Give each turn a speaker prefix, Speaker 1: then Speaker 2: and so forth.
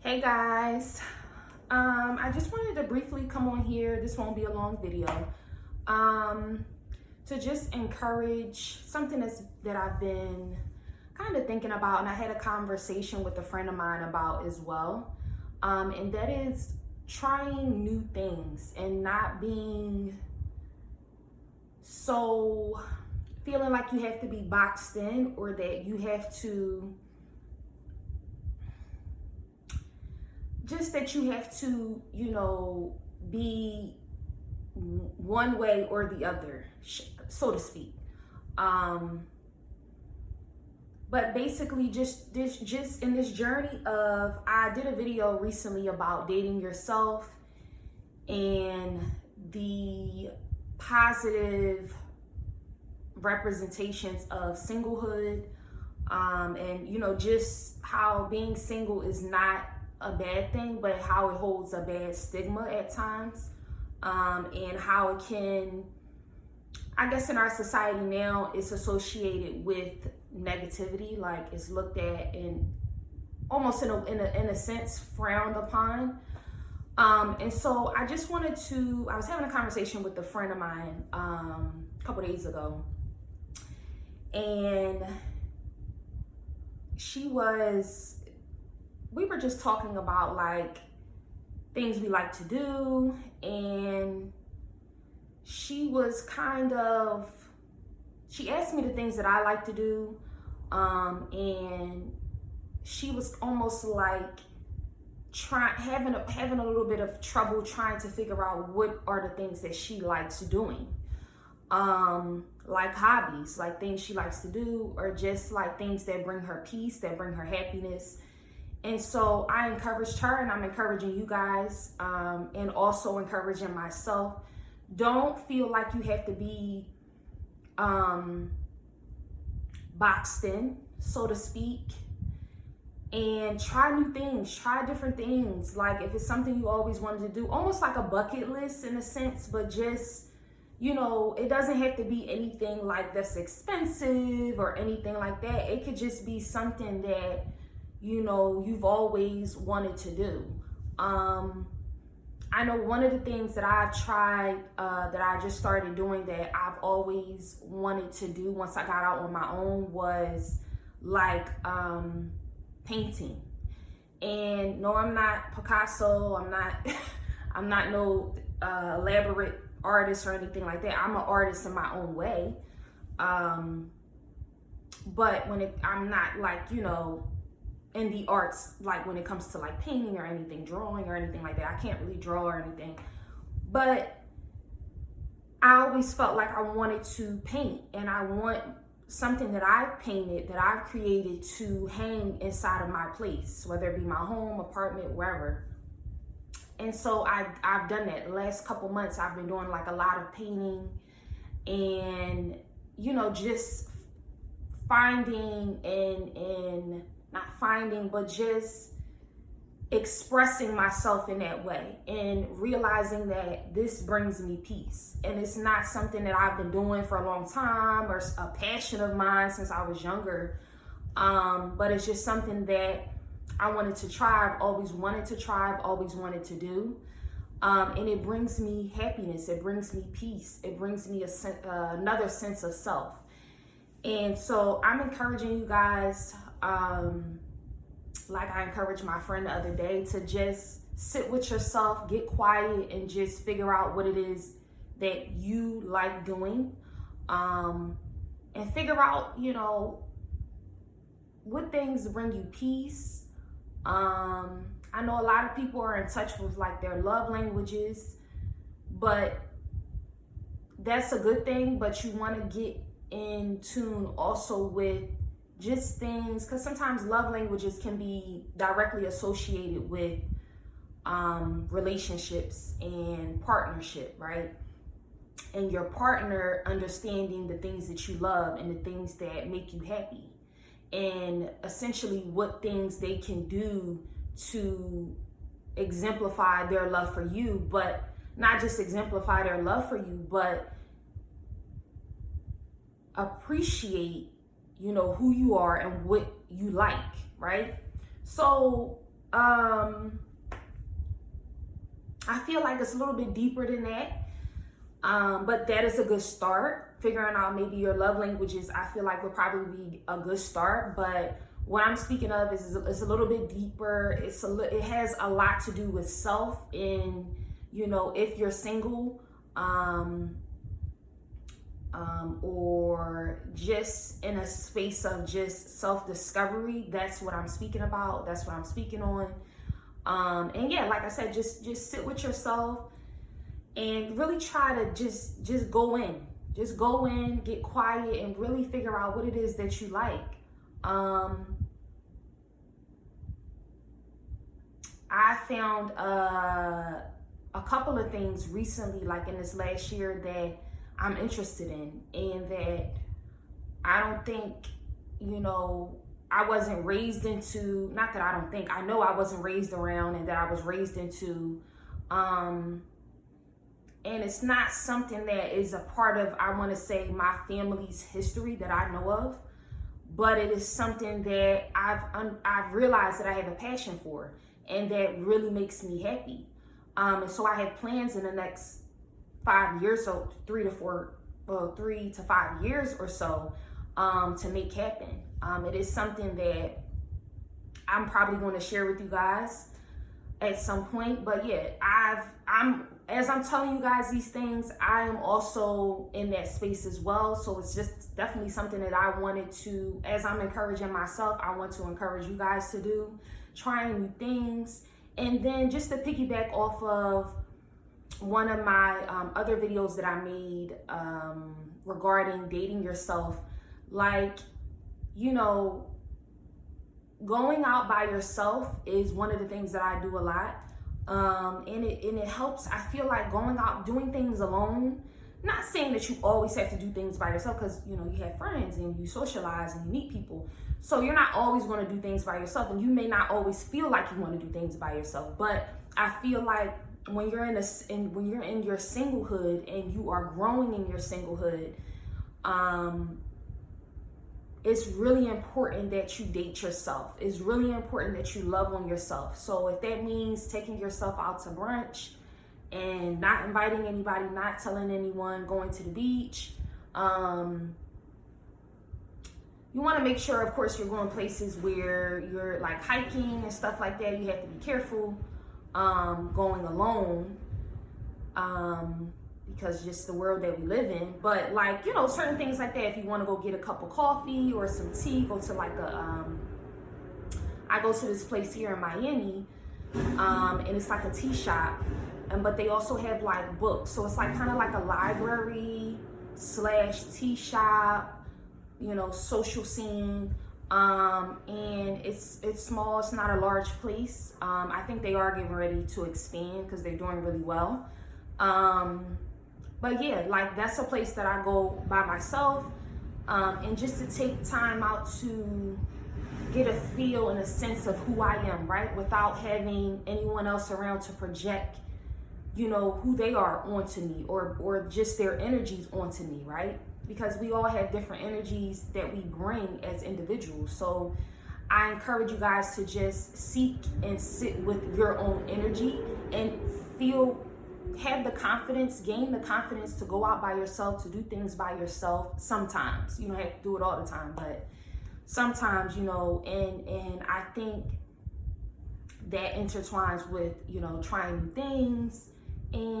Speaker 1: Hey guys, I just wanted to briefly come on here. This won't be a long video. To just encourage something that I've been kind of thinking about, and I had a conversation with a friend of mine about as well. And that is trying new things and not being so feeling like you have to be boxed in, or that you have to be one way or the other, so to speak. But basically, just in this journey of, I did a video recently about dating yourself and the positive representations of singlehood, and just how being single is not a bad thing, but how it holds a bad stigma at times, and how it can, I guess, in our society now, it's associated with negativity. Like, it's looked at and almost in a sense frowned upon. And so I just wanted to, I was having a conversation with a friend of mine a couple days ago, and we were just talking about like things we like to do, and she asked me the things that I like to do, and she was almost like having a little bit of trouble trying to figure out what are the things that she likes doing, like hobbies, like things she likes to do, or just like things that bring her peace, that bring her happiness. And so I encouraged her, and I'm encouraging you guys, and also encouraging myself. Don't feel like you have to be boxed in, so to speak, and try new things, try different things. Like, if it's something you always wanted to do, almost like a bucket list in a sense, but just, it doesn't have to be anything like that's expensive or anything like that. It could just be something that you've always wanted to do. I know one of the things that I've tried, that I just started doing, that I've always wanted to do once I got out on my own, was like painting. And no, I'm not Picasso. I'm not no elaborate artist or anything like that. I'm an artist in my own way. But I'm not like, in the arts, like when it comes to like painting or anything, drawing or anything like that. I can't really draw or anything, but I always felt like I wanted to paint, and I want something that I've painted, that I've created, to hang inside of my place, whether it be my home, apartment, wherever. And so I've done that. The last couple months I've been doing like a lot of painting, and just finding and not finding, but just expressing myself in that way, and realizing that this brings me peace. And it's not something that I've been doing for a long time or a passion of mine since I was younger, but it's just something that I wanted to try. I've always wanted to try. I've always wanted to do, and it brings me happiness. It brings me peace. It brings me another sense of self. And so I'm encouraging you guys, like I encouraged my friend the other day, to just sit with yourself, get quiet, and just figure out what it is that you like doing, and figure out, what things bring you peace. I know a lot of people are in touch with like their love languages, but that's a good thing. But you want to get in tune also with just things, because sometimes love languages can be directly associated with relationships and partnership, right? And your partner understanding the things that you love and the things that make you happy, and essentially what things they can do to exemplify their love for you, but not just exemplify their love for you, but appreciate, who you are and what you like, right? So I feel like it's a little bit deeper than that. But that is a good start. Figuring out maybe your love languages, I feel like would probably be a good start. But what I'm speaking of is a little bit deeper. It has a lot to do with self. And if you're single, or just in a space of just self-discovery, that's what I'm speaking about. That's what I'm speaking on. And yeah, like I said, just sit with yourself and really try to just go in. Just go in, get quiet, and really figure out what it is that you like. I found a couple of things recently, like in this last year, that I'm interested in, and that I don't think, I wasn't raised into, not that I don't think, I know I wasn't raised around, and that I was raised into. And it's not something that is a part of, I want to say, my family's history that I know of, but it is something that I've realized that I have a passion for, and that really makes me happy. And so I have plans in the next 5 years, so 3 to 5 years or so, to make happen. It is something that I'm probably going to share with you guys at some point. But yeah, as I'm telling you guys these things, I am also in that space as well. So it's just definitely something that I wanted to, as I'm encouraging myself, I want to encourage you guys to do, trying new things. And then just to piggyback off of one of my other videos that I made regarding dating yourself, like, going out by yourself is one of the things that I do a lot. And it helps. I feel like going out, doing things alone, not saying that you always have to do things by yourself, because you have friends and you socialize and you meet people, so you're not always going to do things by yourself, and you may not always feel like you want to do things by yourself. But I feel like when you're in your singlehood and you are growing in your singlehood, it's really important that you date yourself. It's really important that you love on yourself. So if that means taking yourself out to brunch and not inviting anybody, not telling anyone, going to the beach, you want to make sure, of course, you're going places where you're like hiking and stuff like that. You have to be careful going alone, because just the world that we live in. But like, certain things like that, if you want to go get a cup of coffee or some tea, go to like I go to this place here in Miami, and it's like a tea shop, but they also have like books. So it's like kind of like a library / tea shop, social scene. And it's small, it's not a large place. I think they are getting ready to expand because they're doing really well. But yeah, like that's a place that I go by myself, and just to take time out to get a feel and a sense of who I am, right? Without having anyone else around to project, who they are onto me, or just their energies onto me, right? Because we all have different energies that we bring as individuals. So I encourage you guys to just seek and sit with your own energy and have the confidence, gain the confidence to go out by yourself, to do things by yourself sometimes. You don't have to do it all the time, but sometimes, and I think that intertwines with, trying new things. And